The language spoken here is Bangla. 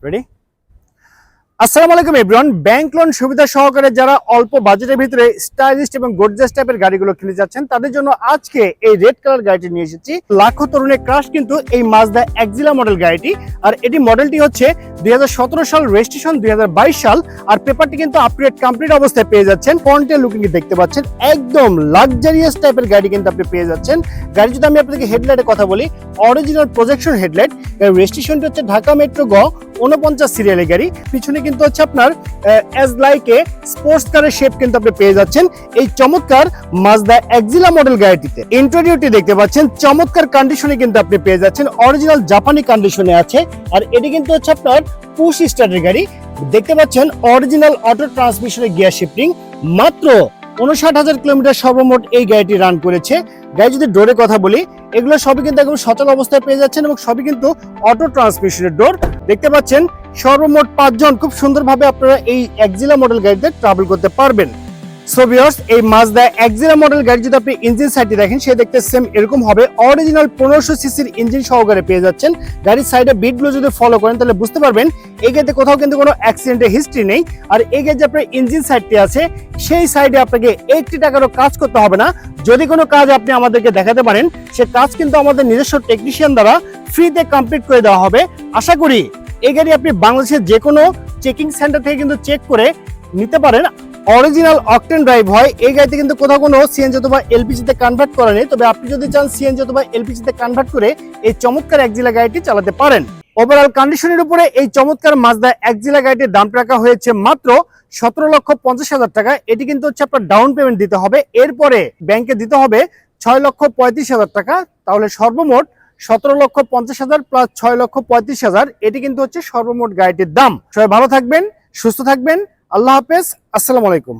রেডি? আসসালামু আলাইকুম এভরিওয়ান। ব্যাংক লোন সুবিধা সহকারে যারা অল্প বাজেটের ভিতরে স্টাইলিশ এবং গর্জিয়াস টাইপের গাড়িগুলো কিনতে যাচ্ছেন তাদের জন্য আজকে এই রেড কালার গাড়িটি নিয়ে এসেছি। লাখো তরুণের ক্রাশ কিন্তু এই মাজদা এক্সিলা মডেল গাড়িটি। আর এটি মডেলটি হচ্ছে 2017 সাল, রেজিস্ট্রেশন 2022 সাল। আর পেপারটি কিন্তু আপডেট কমপ্লিট অবস্থায় পেয়ে যাচ্ছেন। ফ্রন্টের লুকিং দেখতে পাচ্ছেন, একদম লাক্সারিয়াস টাইপের গাড়ি কিন্তু আপনি পেয়ে যাচ্ছেন। গাড়ি যদি আমি আপনাদেরকে হেডলাইটের কথা বলি, অরিজিনাল প্রজেকশন হেডলাইট। রেজিস্ট্রেশনটি হচ্ছে ঢাকা মেট্রো গ 49 সিরিয়ালের গাড়ি। পিছনে কিন্তু হচ্ছে আপনার এজ লাইক এ স্পোর্টস কারের শেপ কিন্তু আপনি পেয়ে যাচ্ছেন এই চমৎকার মাজদা এক্সিলা মডেল গাড়িটিতে। ইন্টেরিয়রটি দেখতে পাচ্ছেন চমৎকার কন্ডিশনে কিন্তু আপনি পেয়ে যাচ্ছেন, অরিজিনাল জাপানি কন্ডিশনে আছে। আর এটি কিন্তু হচ্ছে আপনার পুশ স্টার্টের গাড়ি। দেখতে পাচ্ছেন অরিজিনাল অটো ট্রান্সমিশনের গিয়ার শিফটিং। মাত্র 59,000 কিলোমিটার সর্বমোট এই গাড়িটি রান করেছে। গাড়ি যদি ডোরে কথা বলি, এগুলো সবই কিন্তু একদম সচল অবস্থায় পেয়ে যাচ্ছেন এবং সবই কিন্তু অটো ট্রান্সমিশনের ডোর। দেখতে পাচ্ছেন সর্বমোট 5 জন খুব সুন্দরভাবে আপনারা এই এক্সিলা মডেল গাড়িতে ট্রাভেল করতে পারবেন। সো ভিউয়ার্স, এই মাজদা এক্সিলা মডেল গাড়ি যদি আপনি ইঞ্জিন সাইডটি দেখেন, সে দেখতে সেম এরকম হবে। অরিজিনাল 1500 সিসির ইঞ্জিন সহকারে পেয়ে যাচ্ছেন। গাড়ির সাইডে বিটগুলো যদি ফলো করেন তাহলে বুঝতে পারবেন এই গাড়িতে কোথাও কিন্তু কোনো অ্যাক্সিডেন্টের হিস্ট্রি নেই। আর এই গাড়ি যে আপনার ইঞ্জিন সাইডটি আছে, সেই সাইডে আপনাকে 80 টাকারও কাজ করতে হবে না। যদি কোনো কাজ আপনি আমাদেরকে দেখাতে পারেন, সে কাজ কিন্তু আমাদের নিজস্ব টেকনিশিয়ান দ্বারা ফ্রিতে কমপ্লিট করে দেওয়া হবে। আশা করি এই গাড়ি আপনি বাংলাদেশের যে কোনো চেকিং সেন্টার থেকে কিন্তু চেক করে নিতে পারেন। অরিজিনাল অকটেন ড্রাইভ হয় এই গাড়িতে, কিন্তু কোথাও কোনো সিএনজি অথবা এলপিজি তে কনভার্ট করা নেই। তবে আপনি যদি চান সিএনজি অথবা এলপিজি তে কনভার্ট করে এই চমৎকার এক্সিলা গাড়িটি চালাতে পারেন। ওভারঅল কন্ডিশনের উপরে এই চমৎকার মাজদা এক্সিলা গাড়িটির দাম রাখা হয়েছে মাত্র 17,50,000 টাকা। এটি কিন্তু হচ্ছে আপনার ডাউন পেমেন্ট দিতে হবে, এরপরে ব্যাংকে দিতে হবে 6,35,000 টাকা। তাহলে সর্বমোট 17,50,000 প্লাস 6,35,000, এটি কিন্তু হচ্ছে সর্বমোট গাড়িটির দাম। সবাই ভালো থাকবেন, সুস্থ থাকবেন। আল্লাহ হাফেজ, আসসালামু আলাইকুম।